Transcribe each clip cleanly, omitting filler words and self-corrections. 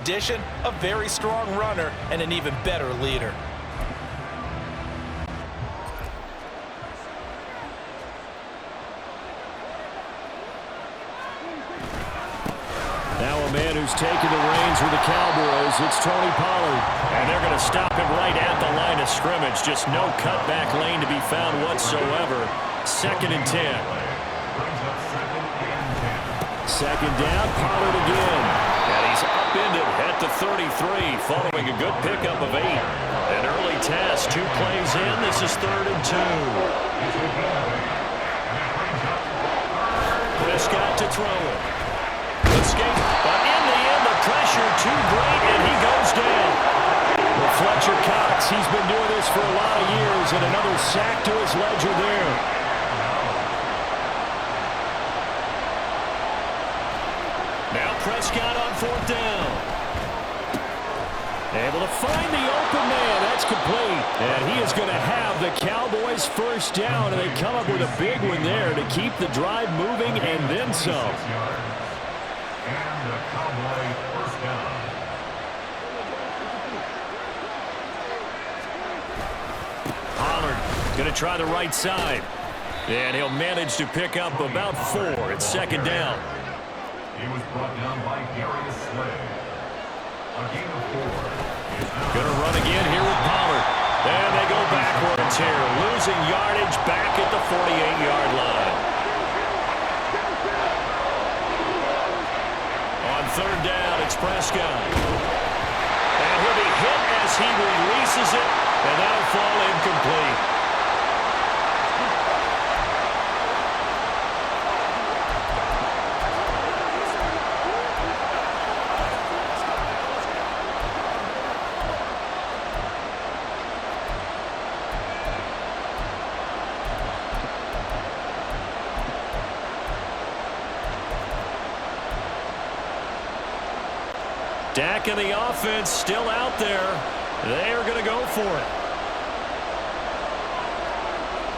addition, a very strong runner and an even better leader. Now a man who's taken the reins with the Cowboys, it's Tony Pollard. And they're going to stop him right at the line of scrimmage. Just no cutback lane to be found whatsoever. 2nd and 10. Second down, Pollard again. And he's upended at the 33 following a good pickup of 8. An early task, 2 plays in. This is 3rd and 2. Prescott to throw it. Escape, but in the end, the pressure too great, and he goes down. Well, Fletcher Cox, he's been doing this for a lot of years, and another sack to his ledger there. Now Prescott on 4th down. Able to find the open man. That's complete. And he is going to have the Cowboys' first down, and they come up with a big one there to keep the drive moving and then some. Pollard going to try the right side. And he'll manage to pick up about 4. It's 2nd down. He was brought down by Darius Slay. A gain of 4. Going to run again here with Pollard. And they go backwards here. Losing yardage back at the 48-yard line. On 3rd down, it's Prescott. And he'll be hit as he releases it, and that'll fall incomplete. Dak and the offense still out there. They are going to go for it.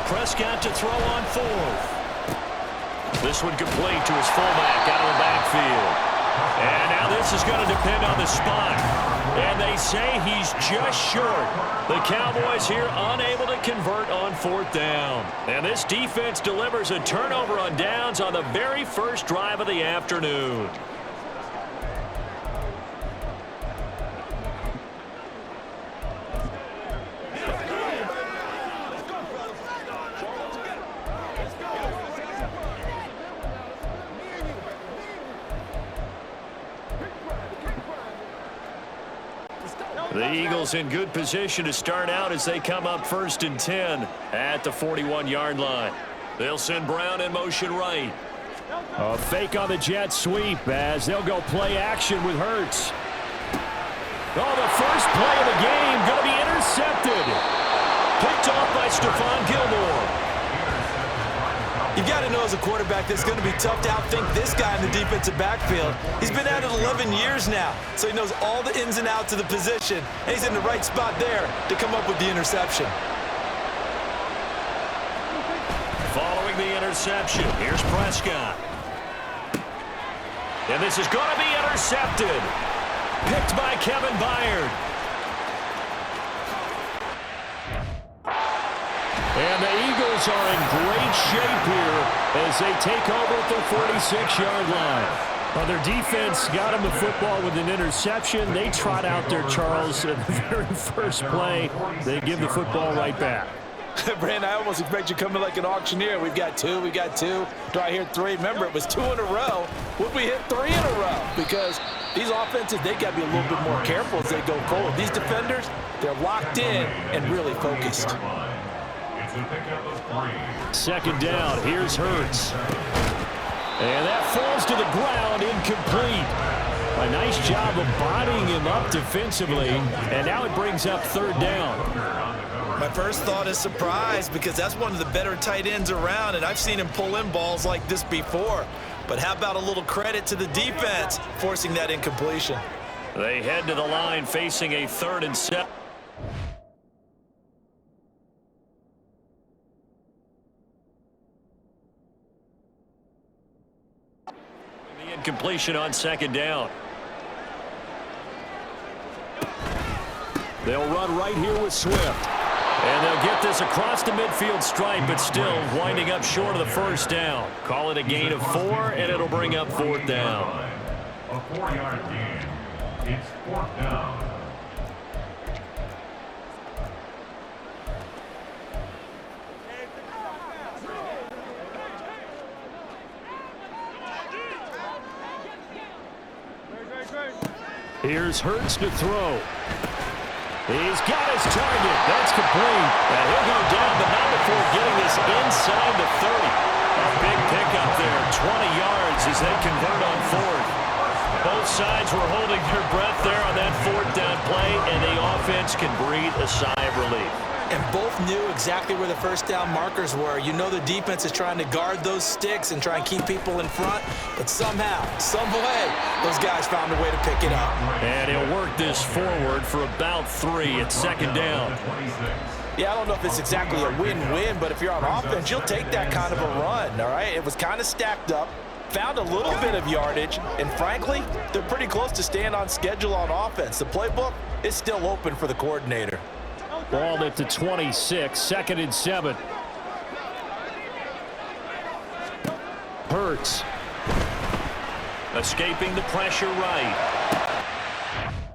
Prescott to throw on 4th. This one complete to his fullback out of the backfield. And now this is going to depend on the spot. And they say he's just short. The Cowboys here unable to convert on 4th down. And this defense delivers a turnover on downs on the very first drive of the afternoon. The Eagles in good position to start out as they come up 1st and 10 at the 41-yard line. They'll send Brown in motion right. A fake on the jet sweep as they'll go play action with Hurts. Oh, the first play of the game going to be intercepted. Picked off by Stephon Gilmore. You got to know as a quarterback that it's going to be tough to outthink this guy in the defensive backfield. He's been at it 11 years now, so he knows all the ins and outs of the position, and he's in the right spot there to come up with the interception. Following the interception, here's Prescott. And this is going to be intercepted. Picked by Kevin Byard. And the Eagles are in great shape here as they take over at their 46-yard line. Well, their defense got them the football with an interception. They trot out there, Charles, at the very first play. They give the football right back. Brandon, I almost expect you coming like an auctioneer. We've got 2, we got 2. Do I hear 3? Remember, it was 2 in a row. Would we hit 3 in a row? Because these offenses, they got to be a little bit more careful as they go forward. These defenders, they're locked in and really focused. 2nd down, here's Hurts. And that falls to the ground, incomplete. A nice job of bodying him up defensively, and now it brings up 3rd down. My first thought is surprise because that's one of the better tight ends around, and I've seen him pull in balls like this before. But how about a little credit to the defense forcing that incompletion? They head to the line facing a 3rd and 7. The incompletion on 2nd down. They'll run right here with Swift. And they'll get this across the midfield stripe, but still winding up short of the first down. Call it a gain of 4, and it'll bring up 4th down. A 4-yard gain. It's 4th down. Here's Hurts to throw. He's got his target. That's complete. And he'll go down, but not before getting this inside the 30. A big pickup there, 20 yards as they convert on 4th. Both sides were holding their breath there on that 4th down play, and the offense can breathe a sigh of relief. And both knew exactly where the first down markers were. You know the defense is trying to guard those sticks and try and keep people in front, but somehow, some way, those guys found a way to pick it up. And he'll work this forward for about 3 at 2nd down. Yeah, I don't know if it's exactly a win-win, but if you're on offense, you'll take that kind of a run, all right? It was kind of stacked up, found a little bit of yardage, and frankly, they're pretty close to staying on schedule on offense. The playbook is still open for the coordinator. Ball at the 26, 2nd and 7. Hurts. Escaping the pressure right.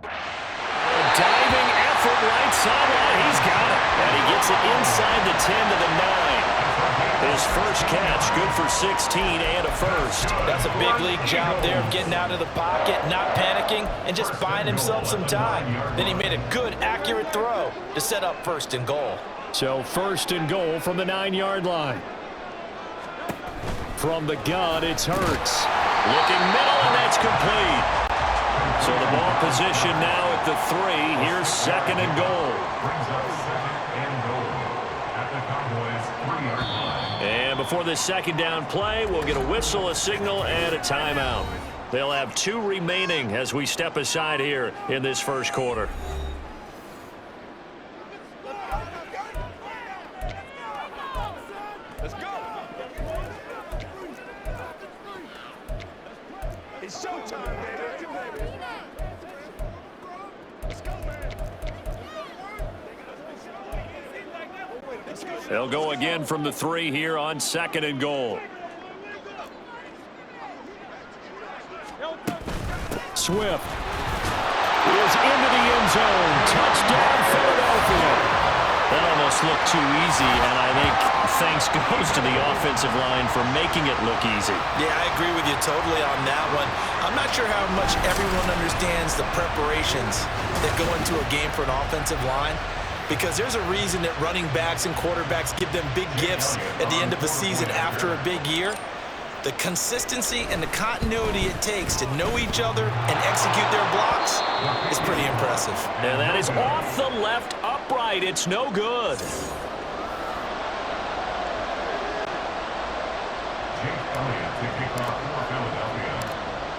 A diving effort right sideline. He's got it. And he gets it inside the 10 to the 9. His first catch, good for 16 and a first. That's a big league job there of getting out of the pocket, not panicking, and just buying himself some time. Then he made a good, accurate throw to set up 1st and goal. So 1st and goal from the 9-yard line. From the gun, it's Hurts. Looking middle, and that's complete. So the ball position now at the 3. Here's 2nd and goal. Brings up 2nd and goal at the Cowboys' 3-yard line. And before this 2nd down play, we'll get a whistle, a signal, and a timeout. They'll have 2 remaining as we step aside here in this first quarter. Let's go. It's showtime, baby. Let's go, man. They'll go again from the 3 here on 2nd and goal. Swift is into the end zone. Touchdown, Philadelphia. That almost looked too easy, and I think thanks goes to the offensive line for making it look easy. Yeah, I agree with you totally on that one. I'm not sure how much everyone understands the preparations that go into a game for an offensive line, because there's a reason that running backs and quarterbacks give them big gifts at the end of the season after a big year. The consistency and the continuity it takes to know each other and execute their blocks is pretty impressive. And that is off the left upright. It's no good.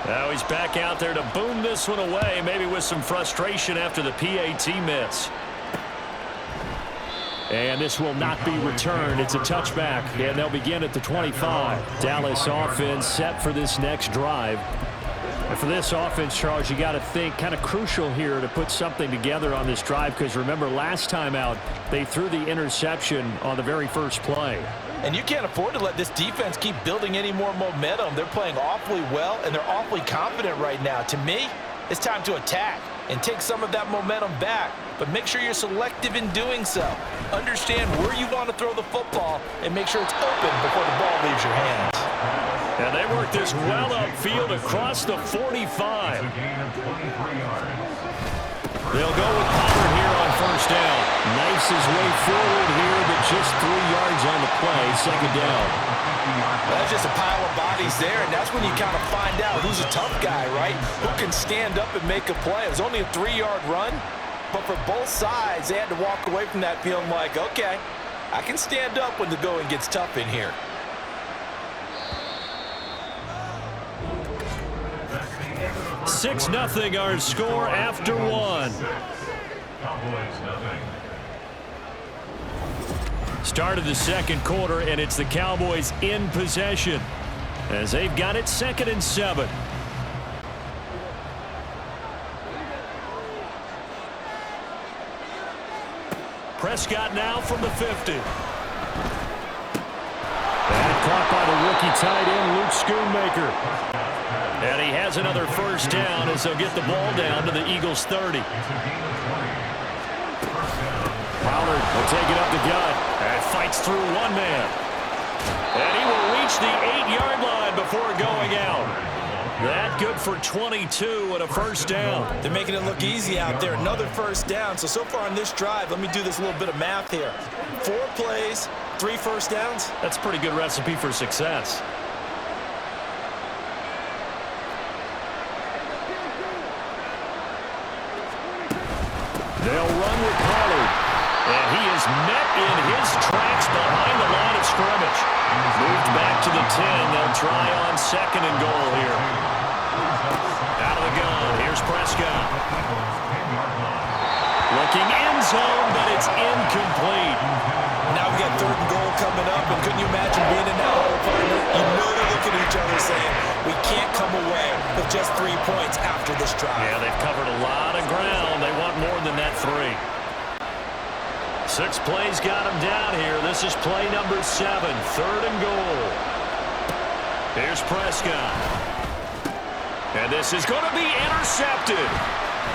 Now he's back out there to boom this one away, maybe with some frustration after the PAT miss. And this will not be returned. It's a touchback, and they'll begin at the 25. Dallas offense set for this next drive. And for this offense, Charles, you got to think kind of crucial here to put something together on this drive, because remember last time out, they threw the interception on the very first play. And you can't afford to let this defense keep building any more momentum. They're playing awfully well, and they're awfully confident right now. To me, it's time to attack and take some of that momentum back, but make sure you're selective in doing so. Understand where you want to throw the football and make sure it's open before the ball leaves your hands. And they work this well upfield across the 45. They'll go with Pollard here on first down. Knifes his way forward here, but just 3 yards on the play, 2nd down. That's just a pile of bodies there, and that's when you kind of find out who's a tough guy, right? Who can stand up and make a play. It was only a 3-yard run, but for both sides, they had to walk away from that feeling like, okay, I can stand up when the going gets tough in here. Six nothing our score after one. Start of the second quarter, and it's the Cowboys in possession as they've got it 2nd and 7. Prescott now from the 50. And caught by the rookie tight end, Luke Schoonmaker. And he has another first down as they'll get the ball down to the Eagles' 30. Pollard will take it up the gut and fights through one man. And he will reach the 8-yard line before going out. That good for 22 and a first down. They're making it look easy out there. Another first down. So far on this drive, let me do this little bit of math here. 4 plays, 3 first downs. That's a pretty good recipe for success. They'll run with Pollard. And he is met in his tracks behind the line of scrimmage. Moved back to the 10. They'll try on 2nd and goal here. Out of the gun. Here's Prescott. Looking end zone, but it's incomplete. Now we got 3rd and goal coming up, and couldn't you imagine being in that hole, partner? You know they're looking at each other saying, we can't come away with just 3 points after this drive. Yeah, they've covered a lot of ground. They want more than that 3. 6 plays got him down here. This is play number 7, 3rd and goal. Here's Prescott. And this is going to be intercepted.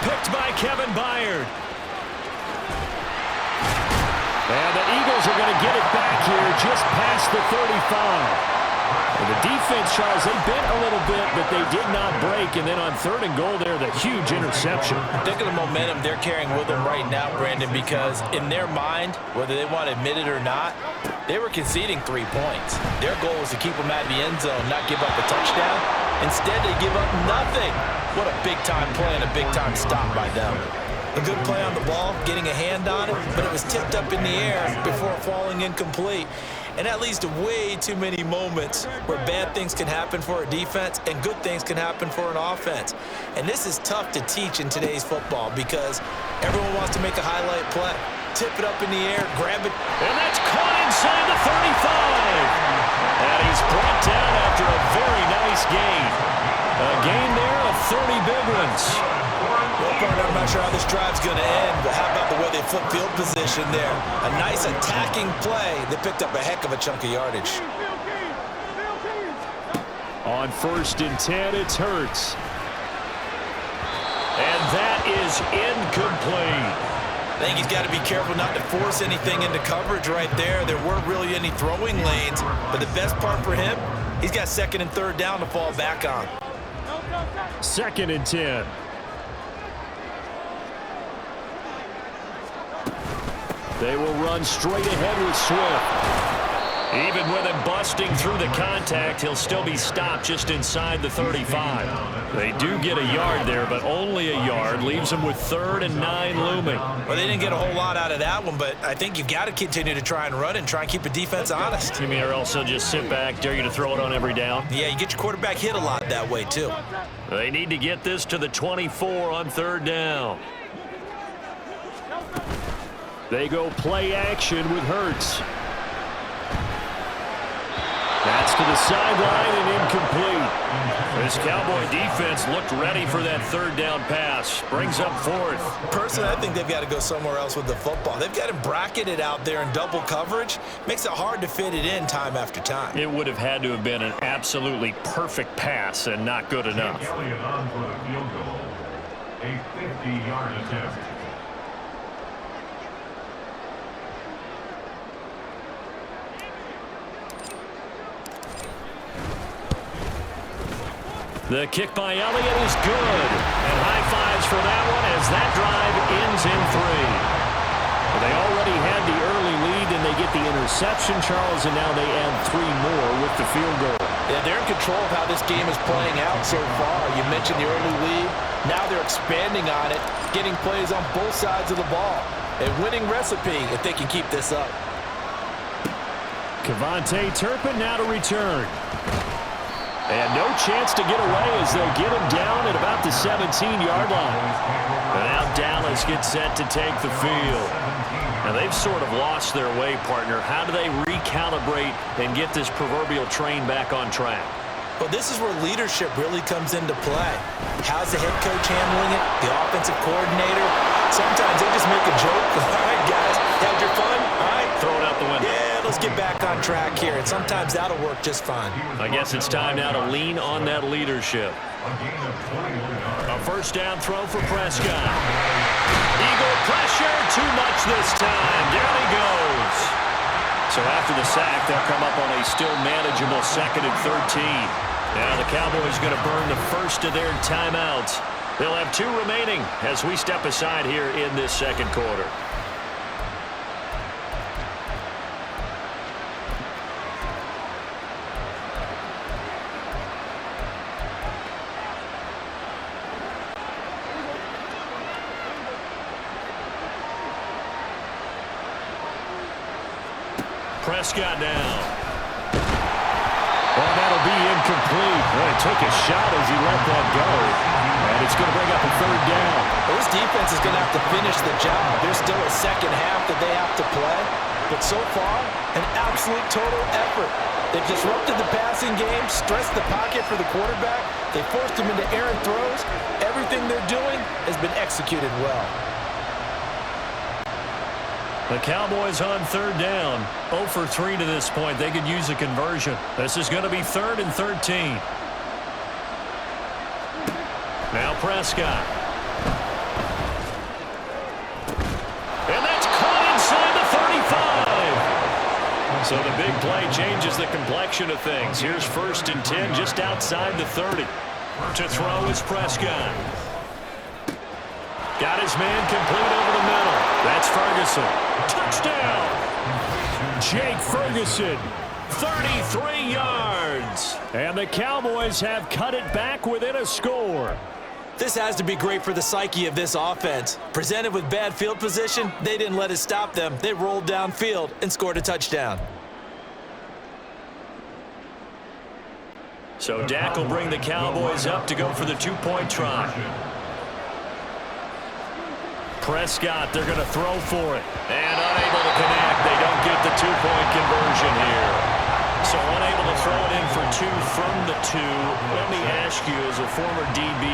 Picked by Kevin Byard. And the Eagles are going to get it back here just past the 35. And the defense, Charles, they bent a little bit, but they did not break. And then on 3rd and goal there, the huge interception. Think of the momentum they're carrying with them right now, Brandon, because in their mind, whether they want to admit it or not, they were conceding 3 points. Their goal was to keep them out of the end zone, not give up a touchdown. Instead, they give up nothing. What a big-time play and a big-time stop by them. A good play on the ball, getting a hand on it, but it was tipped up in the air before falling incomplete. And that leads to way too many moments where bad things can happen for a defense and good things can happen for an offense. And this is tough to teach in today's football because everyone wants to make a highlight play. Tip it up in the air, grab it. And that's caught inside the 35. And he's brought down after a very nice gain. A gain there of 30 big ones. Well, partner, I'm not sure how this drive's going to end, but how about the way they flip field position there? A nice attacking play. They picked up a heck of a chunk of yardage. On 1st and 10, it's Hurts. And that is incomplete. I think he's got to be careful not to force anything into coverage right there. There weren't really any throwing lanes, but the best part for him, he's got 2nd and 3rd down to fall back on. 2nd and 10. They will run straight ahead with Swift. Even with him busting through the contact, he'll still be stopped just inside the 35. They do get a yard there, but only a yard. Leaves them with 3rd and 9 looming. Well, they didn't get a whole lot out of that one, but I think you've got to continue to try and run and try and keep the defense honest. You mean or else they'll just sit back, dare you to throw it on every down? Yeah, you get your quarterback hit a lot that way, too. They need to get this to the 24 on 3rd down. They go play action with Hurts. That's to the sideline and incomplete. This Cowboy defense looked ready for that 3rd down pass. Brings up 4th. Personally, I think they've got to go somewhere else with the football. They've got him bracketed out there in double coverage. Makes it hard to fit it in time after time. It would have had to have been an absolutely perfect pass and not good enough. Elliott on for the field goal. A 50-yard attempt. The kick by Elliott is good. And high fives for that one as that drive ends in 3. They already had the early lead, and they get the interception, Charles, and now they add 3 more with the field goal. Yeah, they're in control of how this game is playing out so far. You mentioned the early lead. Now they're expanding on it, getting plays on both sides of the ball. A winning recipe if they can keep this up. Kevontae Turpin now to return. And no chance to get away as they'll get him down at about the 17-yard line. And now Dallas gets set to take the field. Now they've sort of lost their way, partner. How do they recalibrate and get this proverbial train back on track? Well, this is where leadership really comes into play. How's the head coach handling it? The offensive coordinator? Sometimes they just make a joke. All right, guys, had your fun? All right. Throw it out the window. Yeah, let's get back on track here. And sometimes that'll work just fine. I guess it's time now to lean on that leadership. A first down throw for Prescott. Eagle pressure, too much this time. Down he goes. So after the sack, they'll come up on a still manageable 2nd and 13. Now the Cowboys going to burn the first of their timeouts. They'll have 2 remaining as we step aside here in this second quarter. Prescott now. Well, that'll be incomplete. Well, he took a shot as he let that go. And it's going to bring up a 3rd down. This defense is going to have to finish the job. There's still a second half that they have to play. But so far, an absolute total effort. They've disrupted the passing game, stressed the pocket for the quarterback. They forced him into errant throws. Everything they're doing has been executed well. The Cowboys on 3rd down. 0 for 3 to this point. They could use a conversion. This is going to be 3rd and 13. Now Prescott. And that's caught inside the 35. So the big play changes the complexion of things. Here's 1st and 10 just outside the 30. To throw is Prescott. Got his man complete over the middle. That's Ferguson. Touchdown! Jake Ferguson, 33 yards. And the Cowboys have cut it back within a score. This has to be great for the psyche of this offense. Presented with bad field position, they didn't let it stop them. They rolled downfield and scored a touchdown. So Dak will bring the Cowboys up to go for the 2-point try. Prescott, they're going to throw for it. And unable to connect. They don't get the 2-point conversion here. So unable to throw it in for 2 from the 2. Let me ask you, as a former DB,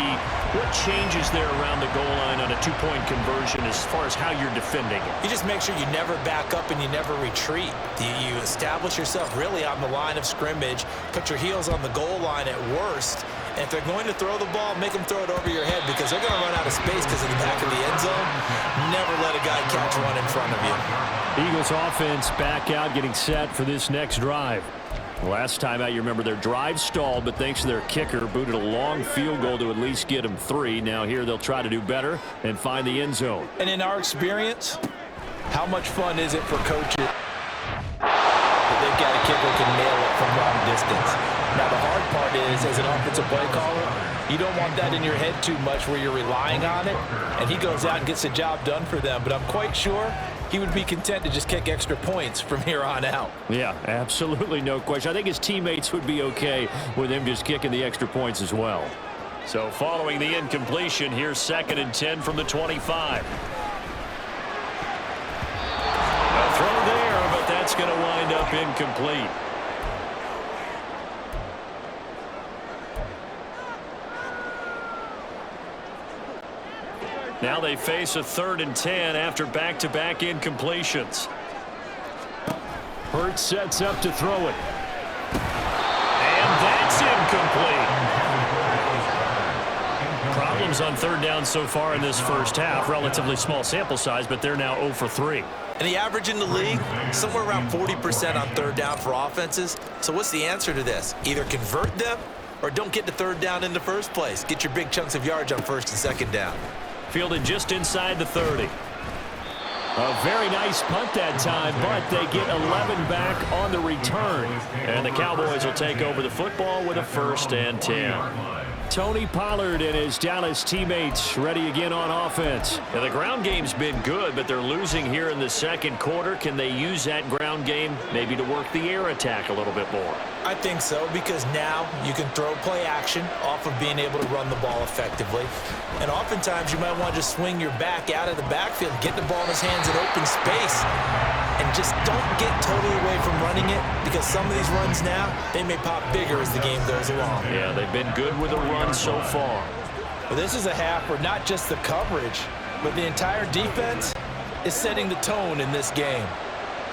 what changes there around the goal line on a 2-point conversion as far as how you're defending it? You just make sure you never back up and you never retreat. You establish yourself really on the line of scrimmage, put your heels on the goal line at worst, and if they're going to throw the ball, make them throw it over your head because they're going to run out of space because of the back of the end zone. Never let a guy catch one in front of you. Eagles offense back out, getting set for this next drive. Last time out, you remember their drive stalled, but thanks to their kicker, booted a long field goal to at least get them 3. Now here they'll try to do better and find the end zone. And in our experience, how much fun is it for coaches that they've got a kicker who can nail it from long distance? Now the hard part is, as an offensive play caller, you don't want that in your head too much where you're relying on it, and he goes out and gets the job done for them. But I'm quite sure he would be content to just kick extra points from here on out. Yeah, absolutely no question. I think his teammates would be okay with him just kicking the extra points as well. So following the incompletion, here's 2nd and 10 from the 25. A throw there, but that's going to wind up incomplete. Now they face a 3rd and 10 after back-to-back incompletions. Hurts sets up to throw it. And that's incomplete. Problems on 3rd down so far in this first half. Relatively small sample size, but they're now 0 for 3. And the average in the league, somewhere around 40% on 3rd down for offenses. So what's the answer to this? Either convert them or don't get to 3rd down in the first place. Get your big chunks of yards on 1st and 2nd down. Fielded just inside the 30. A very nice punt that time, but they get 11 back on the return. And the Cowboys will take over the football with a 1st and 10. Tony Pollard and his Dallas teammates ready again on offense. Now, the ground game's been good, but they're losing here in the second quarter. Can they use that ground game maybe to work the air attack a little bit more? I think so, because now you can throw play action off of being able to run the ball effectively. And oftentimes you might want to just swing your back out of the backfield, get the ball in his hands in open space, and just don't get totally away from running it, because some of these runs now, they may pop bigger as the game goes along. Yeah, they've been good with a run so far. But this is a half where not just the coverage, but the entire defense is setting the tone in this game.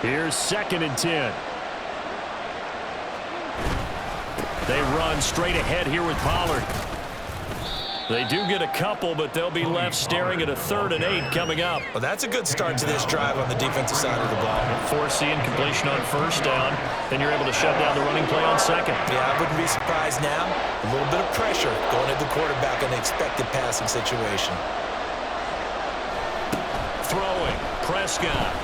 Here's 2nd and 10. They run straight ahead here with Pollard. They do get a couple, but they'll be left staring at a 3rd and 8 coming up. Well, that's a good start to this drive on the defensive side of the ball. Forcing completion on 1st down. Then you're able to shut down the running play on 2nd. Yeah, I wouldn't be surprised now. A little bit of pressure going at the quarterback in the expected passing situation. Throwing, Prescott.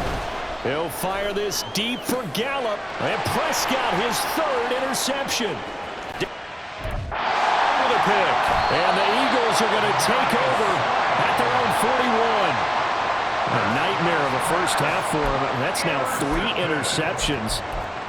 He'll fire this deep for Gallup. And Prescott, his 3rd interception. With a pick. And the Eagles are going to take over at their own 41. A nightmare of a first half for him. That's now 3 interceptions.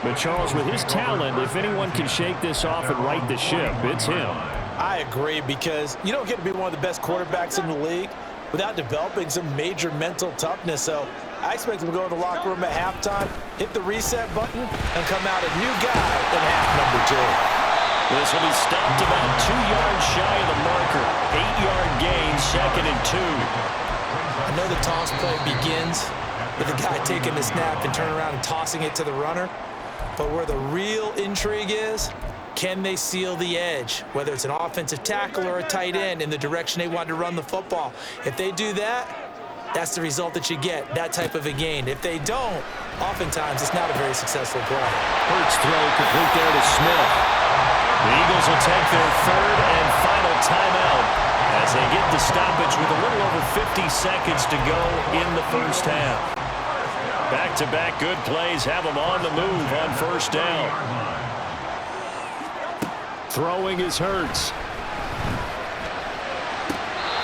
But Charles, with his talent, if anyone can shake this off and right the ship, it's him. I agree, because you don't get to be one of the best quarterbacks in the league without developing some major mental toughness. So I expect him to go in the locker room at halftime, hit the reset button, and come out a new guy in half number 2. This will be stopped about 2 yards shy of the marker. 8-yard gain, 2nd and 2. I know the toss play begins with the guy taking the snap and turning around and tossing it to the runner. But where the real intrigue is, can they seal the edge, whether it's an offensive tackle or a tight end, in the direction they want to run the football? If they do that, that's the result that you get, that type of a gain. If they don't, oftentimes it's not a very successful play. Hurts throw complete there to Smith. The Eagles will take their 3rd and final timeout as they get the stoppage with a little over 50 seconds to go in the first half. Back-to-back good plays have them on the move on 1st down. Throwing is Hurts.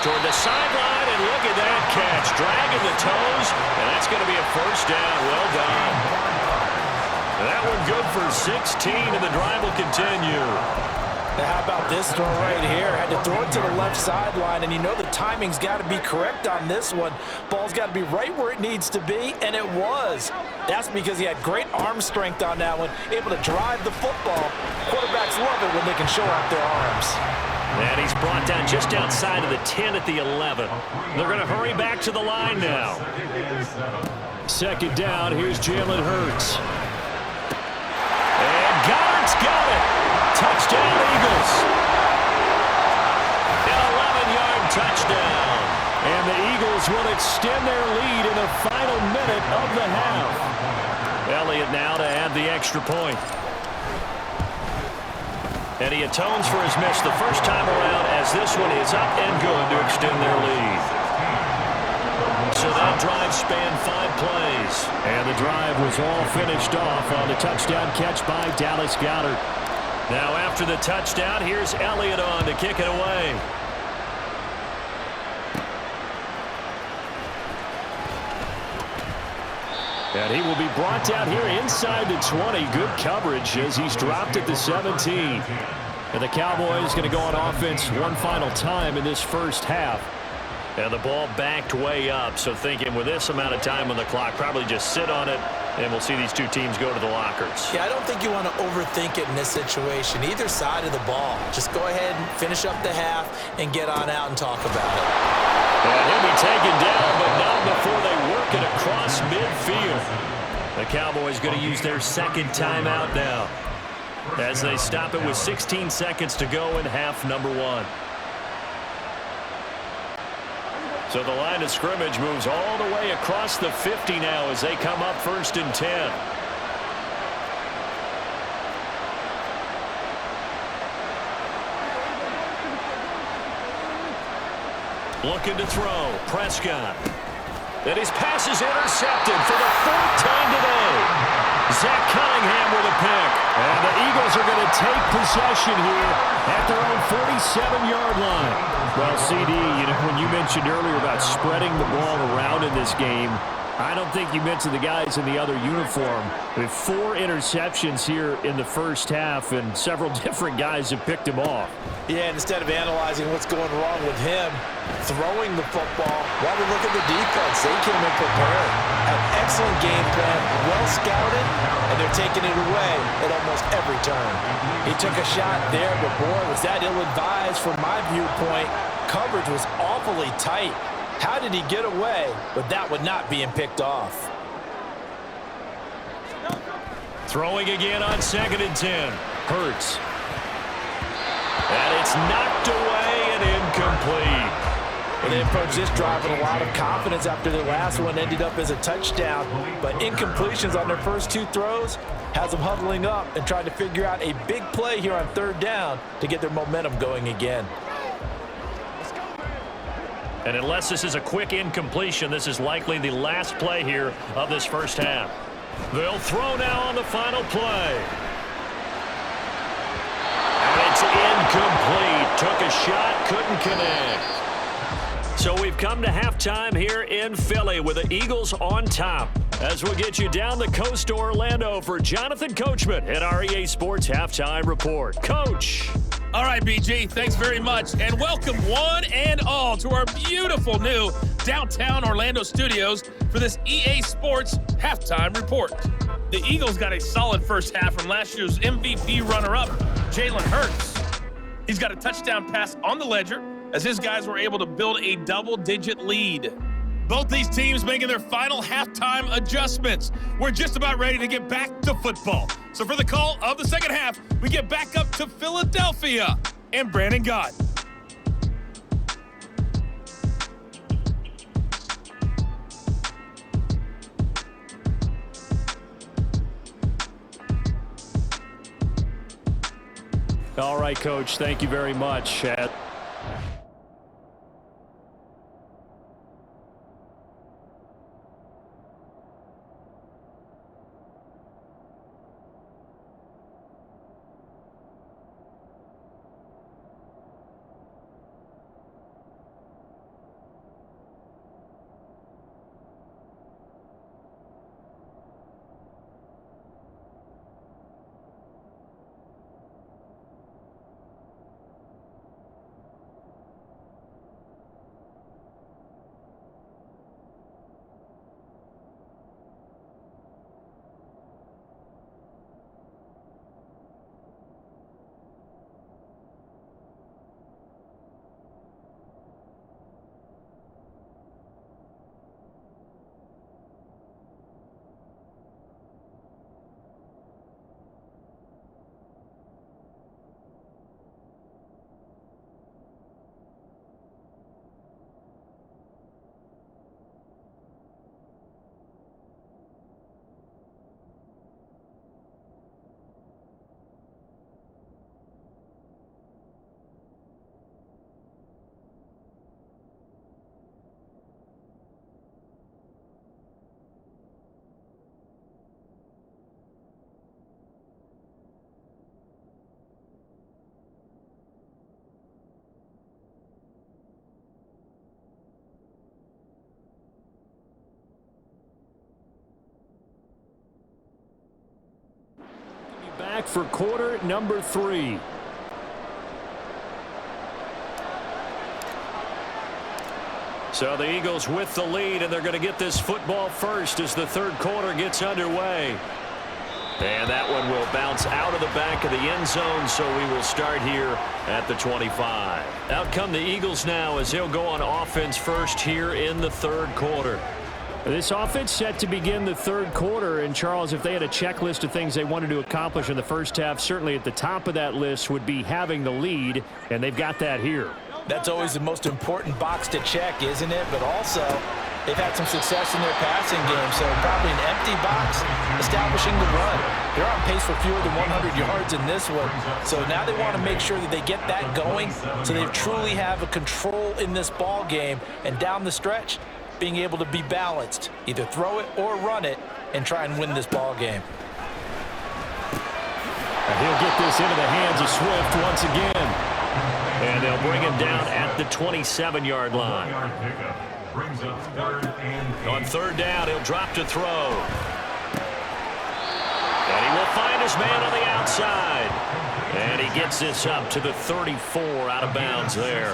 Toward the sideline, and look at that catch. Dragging the toes, and that's going to be a 1st down. Well done. That one good for 16, and the drive will continue. Now, how about this throw right here? Had to throw it to the left sideline, and you know the timing's got to be correct on this one. Ball's got to be right where it needs to be, and it was. That's because he had great arm strength on that one, able to drive the football. Quarterbacks love it when they can show off their arms. And he's brought down just outside of the 10 at the 11. They're going to hurry back to the line now. 2nd down, here's Jalen Hurts. And Goddard's got it. Touchdown, Eagles. An 11-yard touchdown. And the Eagles will extend their lead in the final minute of the half. Elliott now to add the extra point. And he atones for his miss the first time around, as this one is up and good to extend their lead. So that drive spanned 5 plays. And the drive was all finished off on the touchdown catch by Dallas Goedert. Now after the touchdown, here's Elliott on to kick it away. And he will be brought down here inside the 20. Good coverage as he's dropped at the 17. And the Cowboys going to go on offense one final time in this first half. And the ball backed way up, so thinking with this amount of time on the clock, probably just sit on it, and we'll see these two teams go to the lockers. Yeah, I don't think you want to overthink it in this situation. Either side of the ball. Just go ahead and finish up the half and get on out and talk about it. And he'll be taken down, but not before they work it across midfield. The Cowboys going to use their 2nd timeout now as they stop it with 16 seconds to go in half number 1. So the line of scrimmage moves all the way across the 50 now as they come up 1st and 10. Looking to throw. Prescott. And his pass is intercepted for the 4th time today. Zach Cunningham with a pick. And the Eagles are going to take possession here at their own 47-yard line. Well, CD, you know, when you mentioned earlier about spreading the ball around in this game, I don't think you mentioned the guys in the other uniform. With 4 interceptions here in the first half, and several different guys have picked him off. Yeah, and instead of analyzing what's going wrong with him throwing the football, while we look at the defense, they came in prepared. An excellent game plan, well scouted, and they're taking it away at almost every turn. He took a shot there, but boy, was that ill-advised from my viewpoint. Coverage was awfully tight. How did he get away with that one not being picked off? Throwing again on 2nd and 10. Hurts. And it's knocked away and incomplete. And they approach this drive with a lot of confidence after their last one ended up as a touchdown. But incompletions on their first 2 throws has them huddling up and trying to figure out a big play here on 3rd down to get their momentum going again. And unless this is a quick incompletion, this is likely the last play here of this first half. They'll throw now on the final play. And it's incomplete. Took a shot, couldn't connect. So we've come to halftime here in Philly with the Eagles on top. As we'll get you down the coast to Orlando for Jonathan Coachman at our EA Sports Halftime Report. Coach. All right, BG, thanks very much. And welcome one and all to our beautiful new downtown Orlando studios for this EA Sports Halftime Report. The Eagles got a solid first half from last year's MVP runner-up, Jalen Hurts. He's got a touchdown pass on the ledger as his guys were able to build a double-digit lead. Both these teams making their final halftime adjustments. We're just about ready to get back to football. So for the call of the second half, we get back up to Philadelphia and Brandon Gott. All right, Coach, thank you very much. Back for quarter number 3. So the Eagles with the lead, and they're going to get this football first as the third quarter gets underway. And that one will bounce out of the back of the end zone, so we will start here at the 25. Out come the Eagles now as they'll go on offense first here in the third quarter. This offense set to begin the third quarter, and Charles, if they had a checklist of things they wanted to accomplish in the first half, certainly at the top of that list would be having the lead, and they've got that here. That's always the most important box to check, isn't it? But also, they've had some success in their passing game, so probably an empty box establishing the run. They're on pace for fewer than 100 yards in this one, so now they want to make sure that they get that going so they truly have a control in this ball game, and down the stretch, being able to be balanced, either throw it or run it, and try and win this ball game. And he'll get this into the hands of Swift once again. And they'll bring him down at the 27-yard line. On third down, he'll drop to throw. And he will find his man on the outside. And he gets this up to the 34 out of bounds there.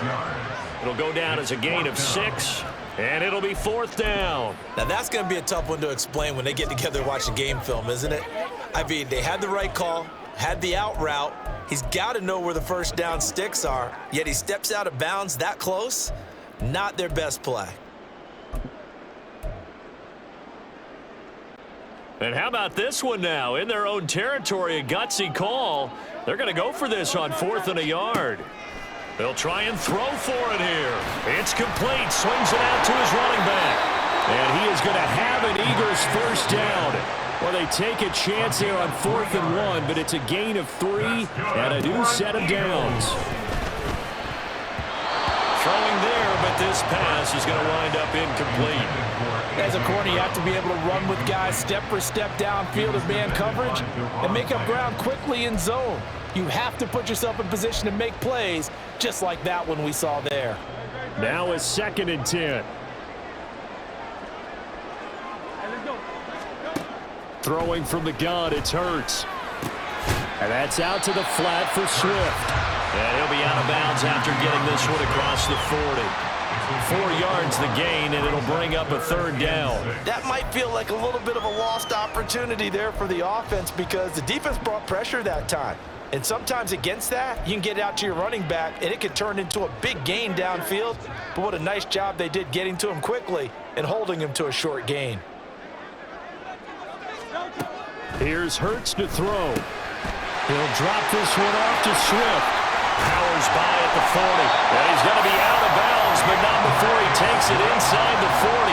It'll go down as a gain of 6. And it'll be fourth down. Now, that's going to be a tough one to explain when they get together and watch a game film, isn't it? I mean, they had the right call, had the out route. He's got to know where the first down sticks are, yet he steps out of bounds that close. Not their best play. And how about this one now? In their own territory, a gutsy call. They're going to go for this on 4th and a yard. They'll try and throw for it here. It's complete. Swings it out to his running back. And he is going to have an Eagles first down. Well, they take a chance there on 4th and 1, but it's a gain of 3 and a new set of downs. Throwing there, but this pass is going to wind up incomplete. As a corner, you have to be able to run with guys step for step downfield of man coverage and make up ground quickly in zone. You have to put yourself in position to make plays, just like that one we saw there. Now a 2nd and 10. Throwing from the gun, it's Hurts. And that's out to the flat for Swift. And he'll be out of bounds after getting this one across the 40. 4 yards the gain, and it'll bring up a 3rd down. That might feel like a little bit of a lost opportunity there for the offense because the defense brought pressure that time. And sometimes against that, you can get out to your running back, and it could turn into a big gain downfield. But what a nice job they did getting to him quickly and holding him to a short gain. Here's Hurts to throw. He'll drop this one off to Swift. Powers by at the 40. And he's going to be out of bounds, but not before he takes it inside the 40.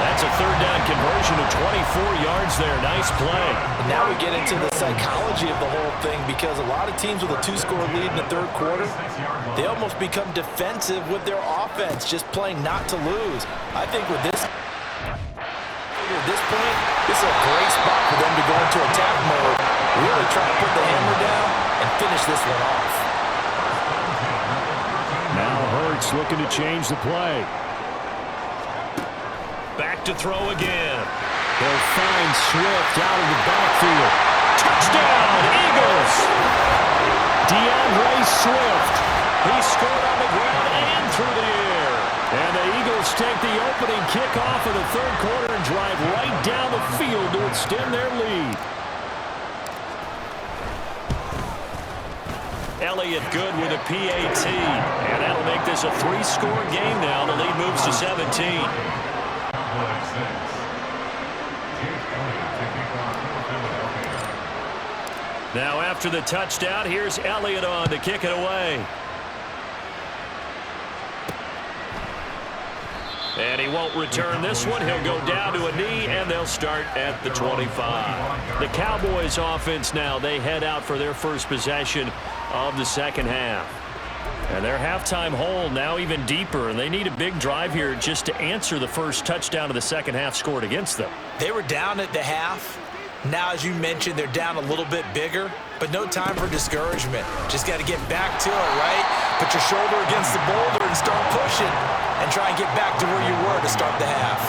That's a 3rd down conversion of 24 yards there. Nice play. And now we get into the psychology of the whole thing because a lot of teams with a 2-score lead in the 3rd quarter, they almost become defensive with their offense, just playing not to lose. I think with this point, this is a great spot for them to go into attack mode, really try to put the hammer down and finish this one off. Now Hurts looking to change the play. Back to throw again. They'll find Swift out of the backfield. Touchdown, Eagles! DeAndre Swift. He scored on the ground and through the air. And the Eagles take the opening kickoff of the 3rd quarter and drive right down the field to extend their lead. Elliott good with a PAT. And that'll make this a 3-score game now. The lead moves to 17. Now after the touchdown, here's Elliott on to kick it away. And he won't return this one. He'll go down to a knee, and they'll start at the 25. The Cowboys offense now, they head out for their first possession of the 2nd half. And their halftime hole now even deeper, and they need a big drive here just to answer the first touchdown of the 2nd half scored against them. They were down at the half. Now, as you mentioned, they're down a little bit bigger, but no time for discouragement. Just got to get back to it, right? Put your shoulder against the boulder and start pushing and try and get back to where you were to start the half.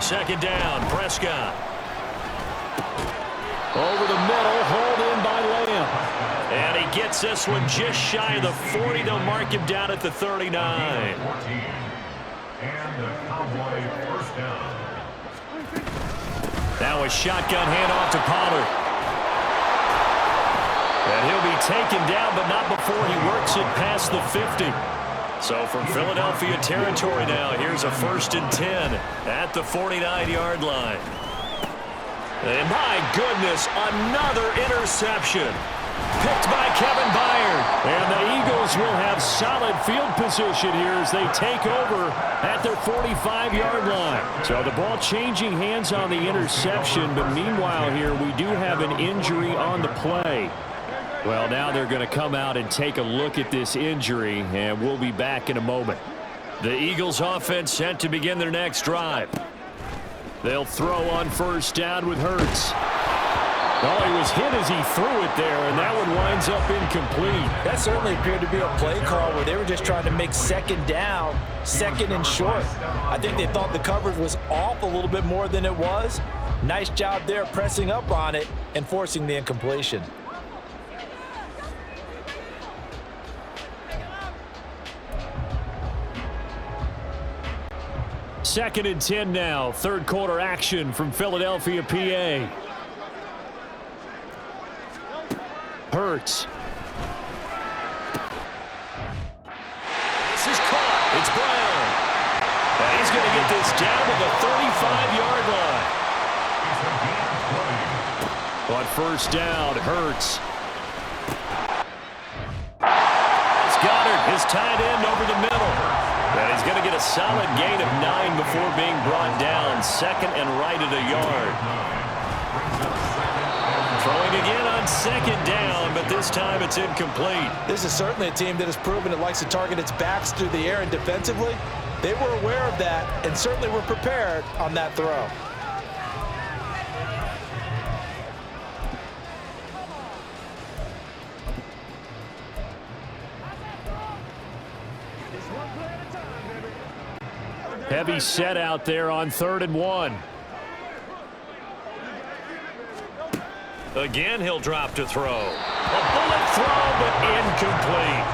2nd down, Prescott. Over the middle, hauled in by Lamb. And he gets this one just shy of the 40. They'll mark him down at the 39. And the Cowboy first down. Now a shotgun handoff to Pollard. And he'll be taken down, but not before he works it past the 50. So from Philadelphia territory now, here's a 1st and 10 at the 49-yard line. And my goodness, another interception. Picked by Kevin Byard. And the Eagles will have solid field position here as they take over at their 45-yard line. So the ball changing hands on the interception, but meanwhile here we do have an injury on the play. Well, now they're going to come out and take a look at this injury, and we'll be back in a moment. The Eagles offense set to begin their next drive. They'll throw on 1st down with Hurts. Oh, he was hit as he threw it there, and that one winds up incomplete. That certainly appeared to be a play call where they were just trying to make 2nd down, 2nd and short. I think they thought the coverage was off a little bit more than it was. Nice job there pressing up on it and forcing the incompletion. Second and 10 now. 3rd quarter action from Philadelphia, PA. Hurts. This is caught. It's Brown. this down to the 35-yard line. On first down, Hurts. It's Goddard, his tight end over the middle. And he's going to get a solid gain of 9 before being brought down. Second and right at a yard. Throwing again on second down, but this time it's incomplete. This is certainly a team that has proven it likes to target its backs through the air, and defensively, they were aware of that and certainly were prepared on that throw. Heavy set out there on 3rd and 1. Again, he'll drop to throw. A bullet throw, but incomplete.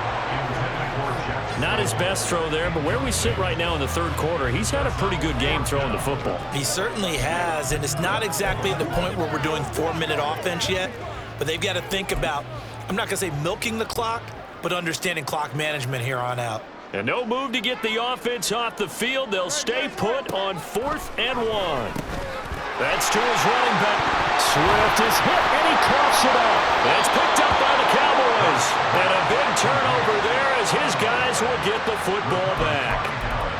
Not his best throw there, but where we sit right now in the third quarter, he's had a pretty good game throwing the football. He certainly has, and it's not exactly at the point where we're doing 4-minute offense yet, but they've got to think about, I'm not going to say milking the clock, but understanding clock management here on out. And no move to get the offense off the field. They'll stay put on 4th and 1. That's to his running back. Swift is hit, and he coughs it up. It's picked up by the Cowboys. And a big turnover there as his guys will get the football back.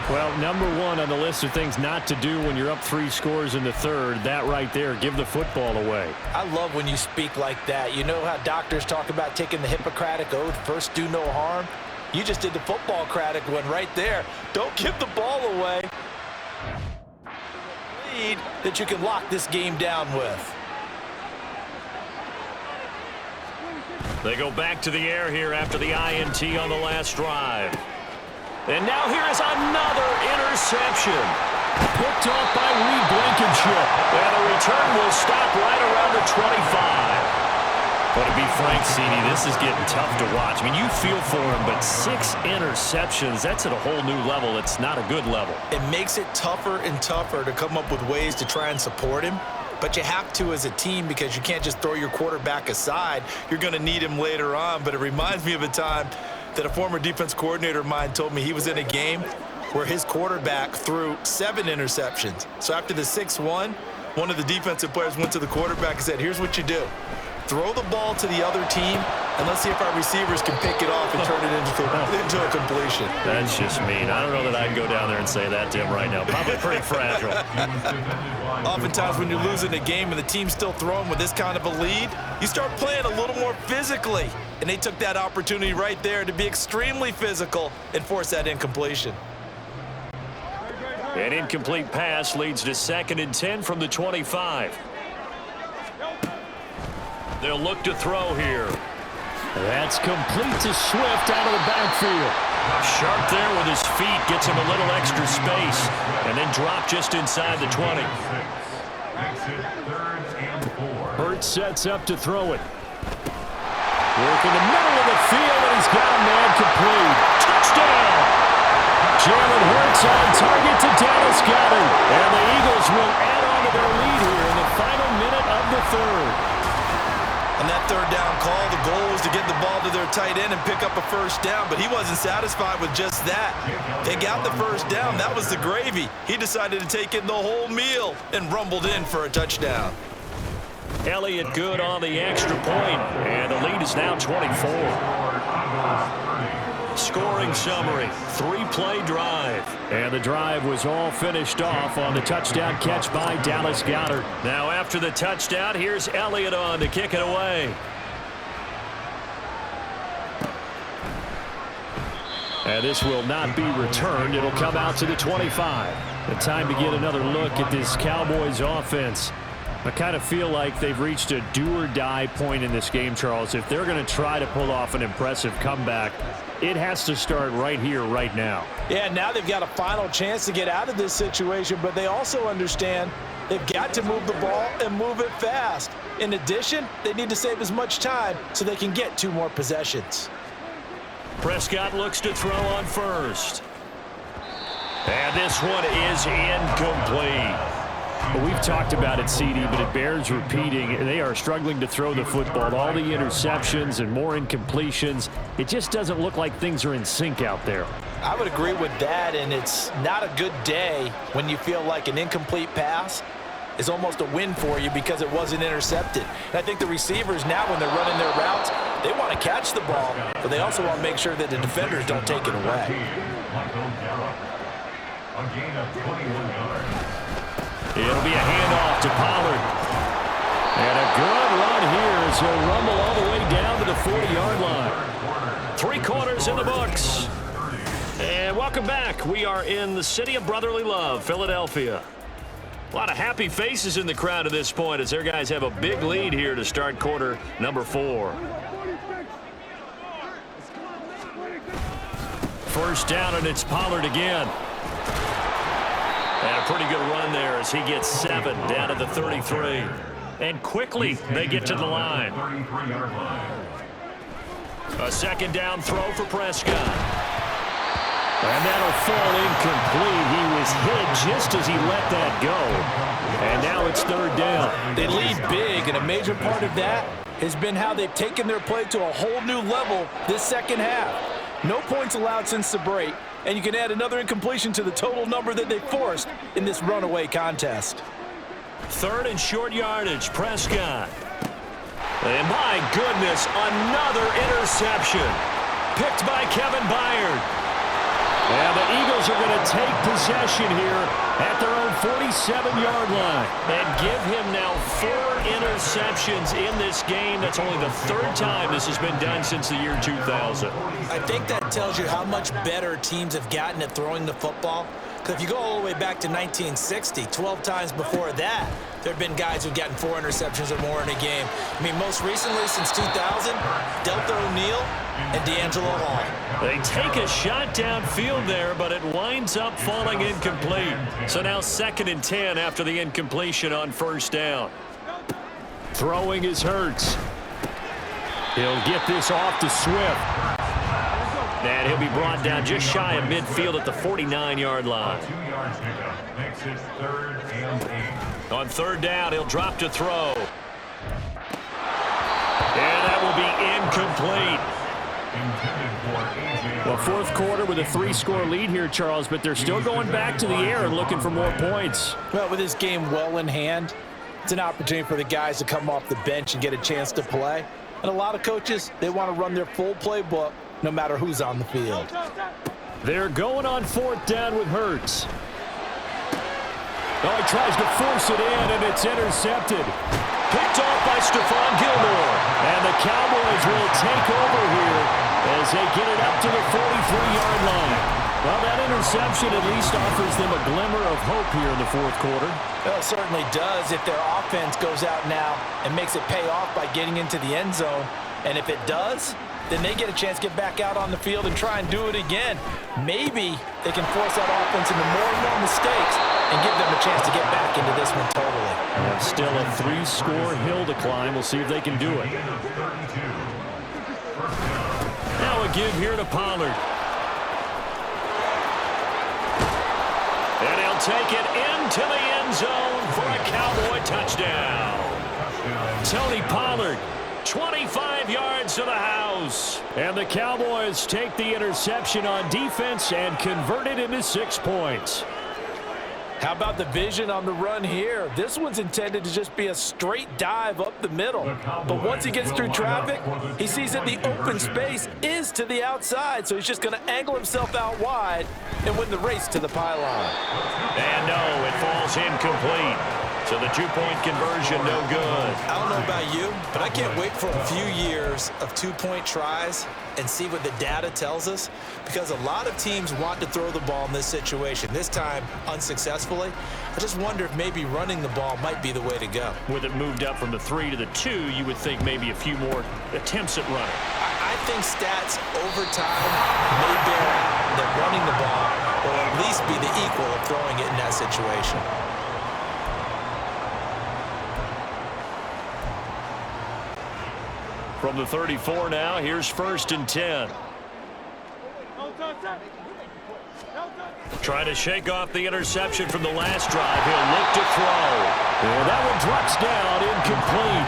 Well, number 1 on the list of things not to do when you're up 3 scores in the third, that right there, give the football away. I love when you speak like that. You know how doctors talk about taking the Hippocratic Oath, first do no harm? You just did the football-cratic one right there. Don't give the ball away. Lead that you can lock this game down with. They go back to the air here after the INT on the last drive. And now here is another interception. Picked off by Reed Blankenship. And the return will stop right around the 25. But to be frank, CD, this is getting tough to watch. I mean, you feel for him, but 6 interceptions, that's at a whole new level. It's not a good level. It makes it tougher and tougher to come up with ways to try and support him. But you have to as a team because you can't just throw your quarterback aside. You're going to need him later on. But it reminds me of a time that a former defense coordinator of mine told me he was in a game where his quarterback threw 7 interceptions. So after the 6-1, one of the defensive players went to the quarterback and said, here's what you do. Throw the ball to the other team, and let's see if our receivers can pick it off and turn it into a completion. That's just mean. I don't know that I can go down there and say that to him right now. Probably pretty fragile. Oftentimes when you're losing a game and the team's still throwing with this kind of a lead, you start playing a little more physically. And they took that opportunity right there to be extremely physical and force that incompletion. An incomplete pass leads to 2nd and 10 from the 25. They'll look to throw here. That's complete to Swift out of the backfield. Sharp there with his feet, gets him a little extra space, and then drop just inside the 20. Hurts sets up to throw it. Work in the middle of the field, and he's got a man complete. Touchdown! Jalen Hurts on target to Dallas Goedert. And the Eagles will add on to their lead here in the final minute of the third. On that 3rd down call, the goal was to get the ball to their tight end and pick up a 1st down, but he wasn't satisfied with just that. They got the 1st down. That was the gravy. He decided to take in the whole meal and rumbled in for a touchdown. Elliott good on the extra point, and the lead is now 24. Scoring summary, 3-play drive. And the drive was all finished off on the touchdown catch by Dallas Goedert. Now after the touchdown, here's Elliott on to kick it away. And this will not be returned. It'll come out to the 25. The time to get another look at this Cowboys offense. I kind of feel like they've reached a do-or-die point in this game, Charles. If they're going to try to pull off an impressive comeback, it has to start right here, right now. Yeah, now they've got a final chance to get out of this situation, but they also understand they've got to move the ball and move it fast. In addition, they need to save as much time so they can get 2 more possessions. Prescott looks to throw on first. And this one is incomplete. Well, we've talked about it, CD, but it bears repeating. They are struggling to throw the football. All the interceptions and more incompletions. It just doesn't look like things are in sync out there. I would agree with that, and it's not a good day when you feel like an incomplete pass is almost a win for you because it wasn't intercepted. And I think the receivers now, when they're running their routes, they want to catch the ball, but they also want to make sure that the defenders don't take it away. A gain of 21 yards. It'll be a handoff to Pollard. And a good run here as he'll rumble all the way down to the 40-yard line. 3 quarters in the books. And welcome back. We are in the city of brotherly love, Philadelphia. A lot of happy faces in the crowd at this point as their guys have a big lead here to start quarter number 4. First down, and it's Pollard again. And a pretty good run there as he gets 7 down to the 33. And quickly they get to the line. A second down throw for Prescott. And that'll fall incomplete. He was hit just as he let that go. And now it's 3rd down. They lead big, and a major part of that has been how they've taken their play to a whole new level this second half. No points allowed since the break, and you can add another incompletion to the total number that they forced in this runaway contest. 3rd and short yardage, Prescott. And my goodness, another interception. Picked by Kevin Byard. And the Eagles are going to take possession here at their own 47-yard line. And give him now 4 interceptions in this game. That's only the 3rd time this has been done since the year 2000. I think that tells you how much better teams have gotten at throwing the football. Because if you go all the way back to 1960, 12 times before that, there have been guys who've gotten 4 interceptions or more in a game. I mean, most recently since 2000, Delta O'Neal and D'Angelo Hall. They take a shot downfield there, but it winds up falling incomplete. So now 2nd and 10 after the incompletion on 1st down. Throwing is Hurts. He'll get this off to Swift. And he'll be brought down just shy of midfield at the 49-yard line. 2 yards pickup. Makes it 3rd and 8. On 3rd down, he'll drop to throw. And that will be incomplete. Well, 4th quarter with a 3-score lead here, Charles, but they're still going back to the air and looking for more points. Well, with this game well in hand, it's an opportunity for the guys to come off the bench and get a chance to play. And a lot of coaches, they want to run their full playbook no matter who's on the field. They're going on 4th down with Hurts. Oh, he tries to force it in, and it's intercepted. Picked off by Stephon Gilmore. And the Cowboys will take over here as they get it up to the 43-yard line. Well, that interception at least offers them a glimmer of hope here in the 4th quarter. Well, it certainly does if their offense goes out now and makes it pay off by getting into the end zone. And if it does, then they get a chance to get back out on the field and try and do it again. Maybe they can force that offense into more and more mistakes and give them a chance to get back into this one totally. And still a 3-score hill to climb. We'll see if they can do it. Now a give here to Pollard. And he'll take it into the end zone for a Cowboy touchdown. Tony Pollard, 25 yards to the house. And the Cowboys take the interception on defense and convert it into 6 points. How about the vision on the run here? This one's intended to just be a straight dive up the middle. But once he gets through traffic, he sees that the open space is to the outside, so he's just going to angle himself out wide and win the race to the pylon. And no, it falls incomplete. So the 2-point conversion, no good. I don't know about you, but I can't wait for a few years of 2-point tries and see what the data tells us, because a lot of teams want to throw the ball in this situation, this time unsuccessfully. I just wonder if maybe running the ball might be the way to go. With it moved up from the 3 to the 2, you would think maybe a few more attempts at running. I think stats over time may bear out that running the ball will at least be the equal of throwing it in that situation. From the 34 now, here's 1st and 10. Trying to shake off the interception from the last drive. He'll look to throw. And that one drops down, incomplete.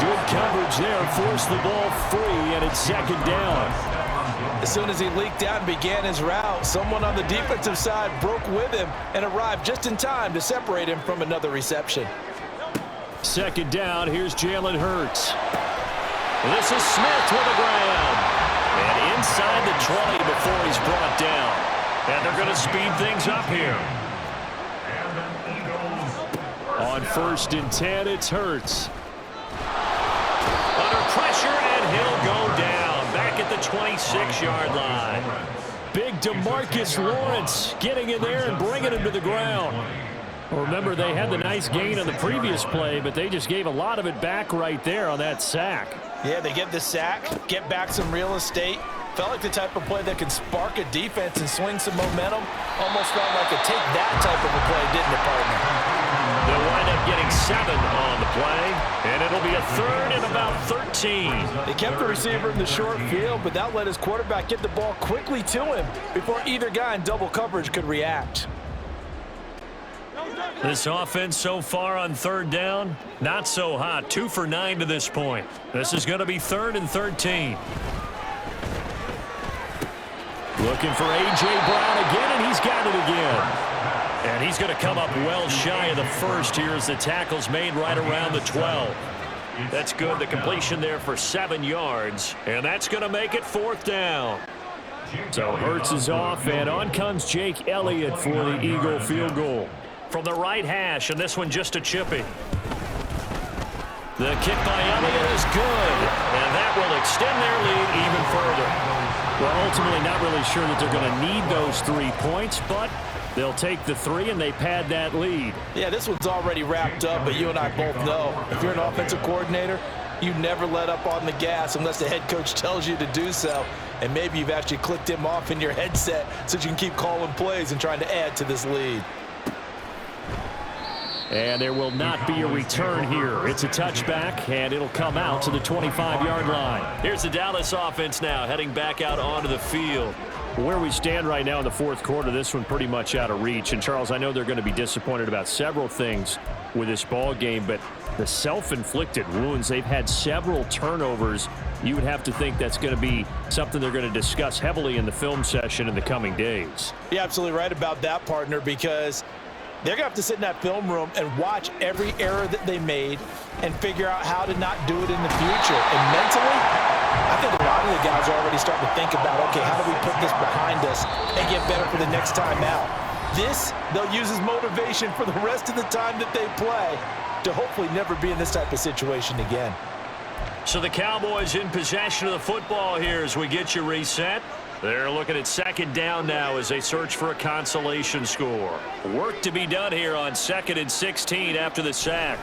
Good coverage there, forced the ball free, and it's 2nd down. As soon as he leaked out and began his route, someone on the defensive side broke with him and arrived just in time to separate him from another reception. Second down, here's Jalen Hurts. This is Smith with the ground. And inside the 20 before he's brought down. And they're going to speed things up here. On 1st and 10, it's Hurts. Under pressure, and he'll go down. Back at the 26-yard line. Big DeMarcus Lawrence getting in there and bringing him to the ground. Well, remember, they had the nice gain on the previous play, but they just gave a lot of it back right there on that sack. Yeah, they get the sack, get back some real estate. Felt like the type of play that can spark a defense and swing some momentum. Almost felt like a take that type of a play, didn't it, partner? They'll wind up getting 7 on the play, and it'll be a 3rd and about 13. They kept the receiver in the short field, but that let his quarterback get the ball quickly to him before either guy in double coverage could react. This offense so far on 3rd down, not so hot. 2 for 9 to this point. This is going to be 3rd and 13. Looking for A.J. Brown again, and he's got it again. And he's going to come up well shy of the first here as the tackle's made right around the 12. That's good. The completion there for 7 yards, and that's going to make it 4th down. So Hurts is off, and on comes Jake Elliott for the Eagle field goal. From the right hash, and this one just a chippy. The kick by Elliott is good, and that will extend their lead even further. Well, ultimately not really sure that they're going to need those 3 points, but they'll take the 3 and they pad that lead. Yeah, this one's already wrapped up, but you and I both know if you're an offensive coordinator, you never let up on the gas unless the head coach tells you to do so. And maybe you've actually clicked him off in your headset so you can keep calling plays and trying to add to this lead. And there will not be a return here. It's a touchback, and it'll come out to the 25-yard line. Here's the Dallas offense now, heading back out onto the field. Where we stand right now in the 4th quarter, this one pretty much out of reach. And, Charles, I know they're going to be disappointed about several things with this ball game, but the self-inflicted wounds, they've had several turnovers. You would have to think that's going to be something they're going to discuss heavily in the film session in the coming days. You're absolutely right about that, partner, because they're going to have to sit in that film room and watch every error that they made and figure out how to not do it in the future. And mentally, I think a lot of the guys are already starting to think about, okay, how do we put this behind us and get better for the next time out? This, they'll use as motivation for the rest of the time that they play to hopefully never be in this type of situation again. So the Cowboys in possession of the football here as we get you reset. They're looking at 2nd down now as they search for a consolation score. Work to be done here on 2nd and 16 after the sack.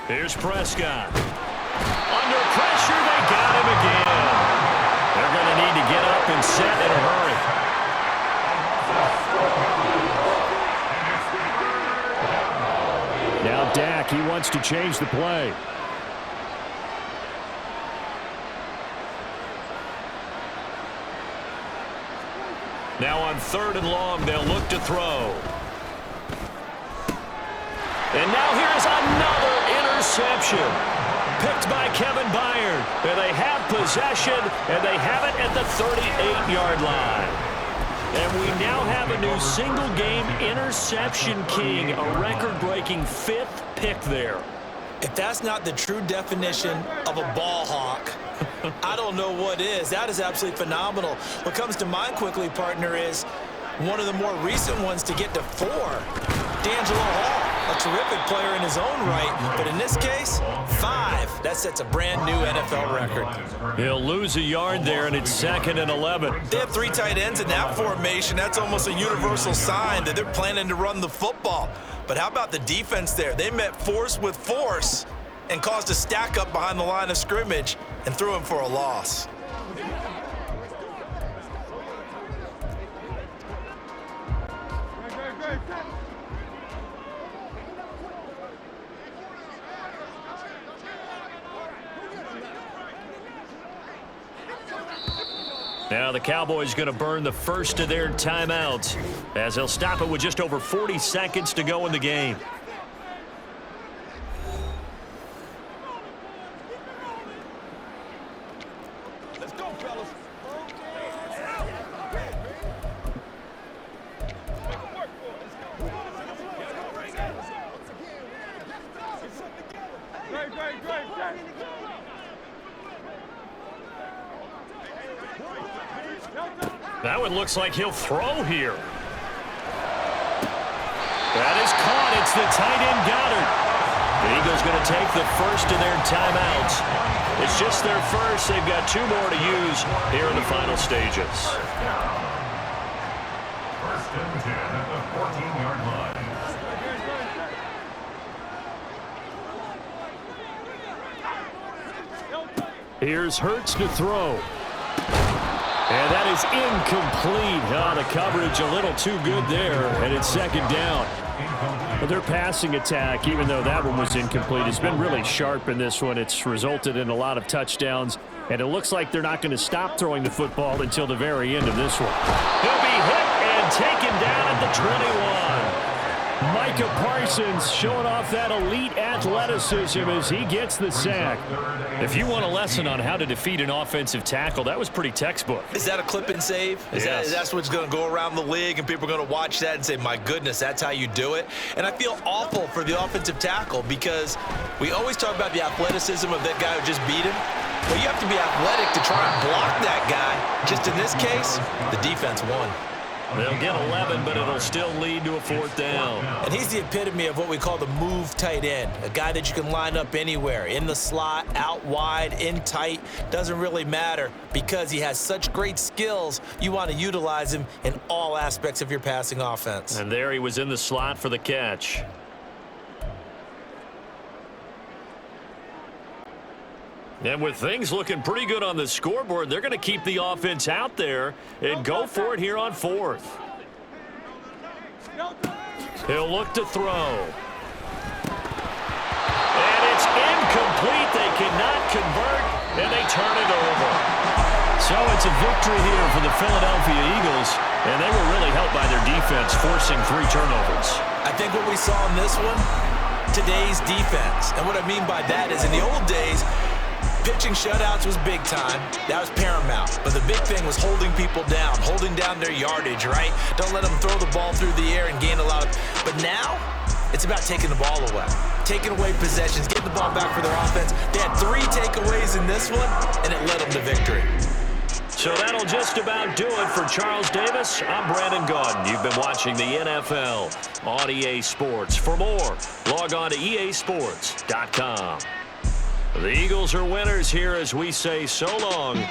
Here's Prescott. Under pressure, they got him again. They're going to need to get up and set in a hurry. Now Dak, he wants to change the play. Now on 3rd and long, they'll look to throw. And now here's another interception. Picked by Kevin Byard. And they have possession, and they have it at the 38-yard line. And we now have a new single-game interception king, a record-breaking 5th pick there. If that's not the true definition of a ball hawk, I don't know what is. That is absolutely phenomenal. What comes to mind quickly, partner, is one of the more recent ones to get to 4. D'Angelo Hall, a terrific player in his own right, but in this case, 5. That sets a brand new NFL record. He'll lose a yard there, and it's 2nd and 11. They have 3 tight ends in that formation. That's almost a universal sign that they're planning to run the football. But how about the defense there? They met force with force and caused a stack up behind the line of scrimmage and threw him for a loss. Now the Cowboys going to burn the first of their timeouts as they'll stop it with just over 40 seconds to go in the game. That one looks like he'll throw here. That is caught. It's the tight end Goddard. The Eagles going to take the first of their timeouts. It's just their first. They've got 2 more to use here in the final stages. First and 10 at the 14-yard line. Here's Hurts to throw. And that is incomplete. Oh, the coverage a little too good there, and it's second down. But their passing attack, even though that one was incomplete, has been really sharp in this one. It's resulted in a lot of touchdowns, and it looks like they're not going to stop throwing the football until the very end of this one. He'll be hit and taken down at the 21. Micah Parsons showing off that elite athleticism as he gets the sack. If you want a lesson on how to defeat an offensive tackle, that was pretty textbook. Is that a clip and save? Yes. That's what's going to go around the league, and people are going to watch that and say, my goodness, that's how you do it? And I feel awful for the offensive tackle because we always talk about the athleticism of that guy who just beat him. Well, you have to be athletic to try and block that guy. Just in this case, the defense won. They'll get 11, but it'll still lead to a 4th down. And he's the epitome of what we call the move tight end, a guy that you can line up anywhere, in the slot, out wide, in tight, doesn't really matter because he has such great skills. You want to utilize him in all aspects of your passing offense. And there he was in the slot for the catch. And with things looking pretty good on the scoreboard, they're going to keep the offense out there and go for it here on 4th. He'll look to throw. And it's incomplete. They cannot convert, and they turn it over. So it's a victory here for the Philadelphia Eagles, and they were really helped by their defense, forcing 3 turnovers. I think what we saw in this one, today's defense. And what I mean by that is in the old days, pitching shutouts was big time. That was paramount. But the big thing was holding people down, holding down their yardage, right? Don't let them throw the ball through the air and gain a lot of... But now, it's about taking the ball away. Taking away possessions, getting the ball back for their offense. They had 3 takeaways in this one, and it led them to victory. So that'll just about do it for Charles Davis. I'm Brandon Gaudin. You've been watching the NFL on EA Sports. For more, log on to easports.com. The Eagles are winners here as we say so long